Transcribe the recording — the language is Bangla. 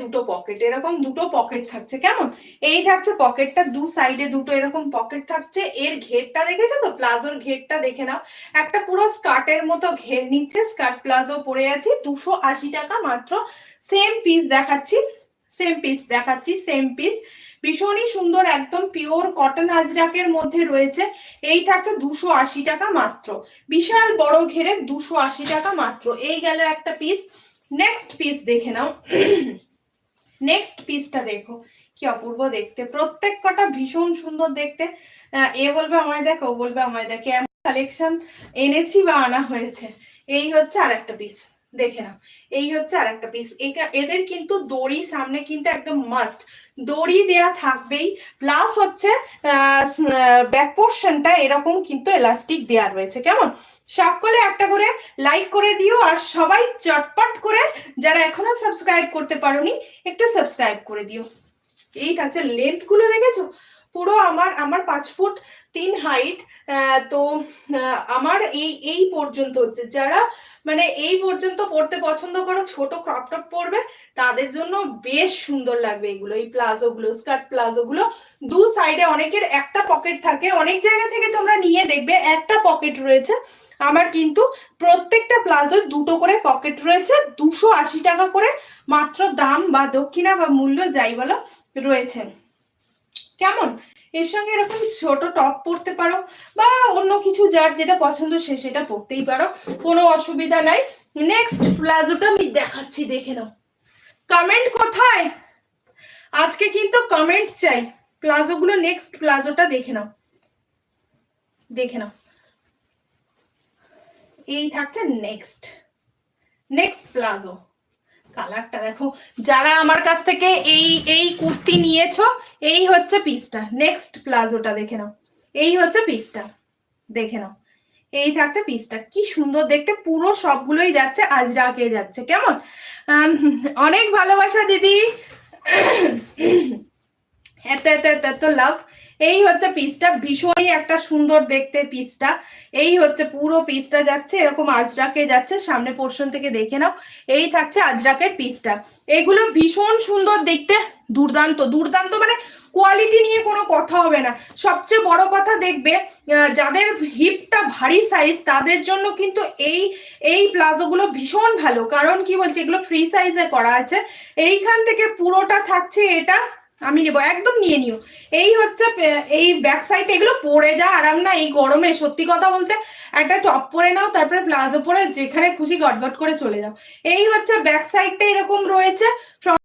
দুটো পকেট, এরকম দুটো পকেট থাকছে, কেমন? এই থাকছে পকেটটা, দু সাইডে দুটো এরকম পকেট থাকছে। এর ঘেরটা দেখেছো তো, প্লাজোর ঘেরটা দেখে নাও, একটা পুরো স্কার্টের মতো ঘের নিচ্ছে। স্কার্ট প্লাজো পরে আছি, 280 টাকা মাত্র। সেম পিস দেখাচ্ছি, সেম পিস, ভীষণই সুন্দর, একদম পিওর কটন আজরাকের মধ্যে রয়েছে। এই থাকছে 280 টাকা মাত্র, বিশাল বড় ঘেরের, 280 টাকা মাত্র। এই গেল একটা পিস। নেক্সট পিস দেখে নাও, নেক্সট পিসটা দেখো কি অপূর্ব দেখতে, প্রত্যেক কটা ভীষণ সুন্দর দেখতে। এ বলবে আমায় দেখো, ও বলবে আমায় দেখে, এমন কালেকশন এনেছি বা আনা হয়েছে। এই হচ্ছে আর একটা পিস, দেখে নাও, এই হচ্ছে আর একটা পিস। এদের কিন্তু দড়ি সামনে কিন্তু একদম মাস্ট, দড়ি দেয়া থাকবেই, প্লাস হচ্ছে ব্যাক পোর্শনটা এরকম কিন্তু এলাস্টিক দেয়া রয়েছে, কেমন? সকলে একটা করে লাইক করে দিও, আর সবাই চটপট করে যারা এখনো সাবস্ক্রাইব করতে পারোনি একটু সাবস্ক্রাইব করে দিও। এই থাকছে, লেন্থ গুলো দেখেছো পুরো, আমার 5'3" হাইট, তো আমার এই পর্যন্ত হচ্ছে, যারা মানে এই পর্যন্ত পড়তে পছন্দ করো, ছোট ক্রপ টপ পরবে, তাদের জন্য বেশ সুন্দর লাগবে এগুলো। এই প্লাজো গুলো, স্কার্ট প্লাজো গুলো, দু সাইডে অনেকের একটা পকেট থাকে, অনেক জায়গা থেকে তোমরা নিয়ে দেখবে একটা পকেট রয়েছে। আমার কিন্তু প্রত্যেকটা প্লাজো দুটো করে পকেট রয়েছে, 280 টাকা করে মাত্র দাম, বা দক্ষিণা বা মূল্য যাই বলো রয়েছে, কেমন? এর সঙ্গে এরকম ছোট টপ পরতে পারো, বা অন্য কিছু যার যেটা পছন্দ সে সেটা পরতেই পারো, কোনো অসুবিধা নাই। নেক্সট প্লাজোটা আমি দেখাচ্ছি, দেখে নাও। কমেন্ট কোথায়? আজকে কিন্তু কমেন্ট চাই প্লাজো গুলো। নেক্সট প্লাজোটা দেখে নাও, দেখে নাও, এই থাকছে নেক্সট প্লাজো। কালারটা দেখো, যারা আমার কাছ থেকে এই কুর্তি নিয়েছো, এই হচ্ছে পিসটা। নেক্সট প্লাজোটা দেখে নাও, এই হচ্ছে পিসটা, দেখে নাও, এই থাকছে পিসটা, কি সুন্দর দেখতে, পুরো সবগুলোই যাচ্ছে আজরাকে যাচ্ছে, কেমন? অনেক ভালোবাসা দিদি, এত এত এত এত লাভ। এই হচ্ছে পিসটা, ভীষণই একটা সুন্দর দেখতে পিসটা। এই হচ্ছে পুরো পিসটা যাচ্ছে এরকম আজরাকে যাচ্ছে, সামনে পোর্শন থেকে দেখে নাও। এই থাকছে আজরাকের পিসটা, এগুলো ভীষণ সুন্দর দেখতে, দুর্দান্ত দুর্দান্ত, মানে কোয়ালিটি নিয়ে কোনো কথা হবে না। সবচেয়ে বড় কথা দেখবে, যাদের হিপটা ভারী সাইজ তাদের জন্য কিন্তু এই প্লাজো গুলো ভীষণ ভালো, কারণ কি বলছে, এগুলো ফ্রি সাইজে করা আছে। এইখান থেকে পুরোটা থাকছে, এটা আমি নেবো, একদম নিয়ে নিও। এই হচ্ছে এই ব্যাক সাইড, এগুলো পরে যা আরাম না এই গরমে, সত্যি কথা বলতে। একটা টপ পরে নাও, তারপরে প্লাজো পরে যেখানে খুশি গটগট করে চলে যাও। এই হচ্ছে ব্যাক সাইডটা এরকম রয়েছে।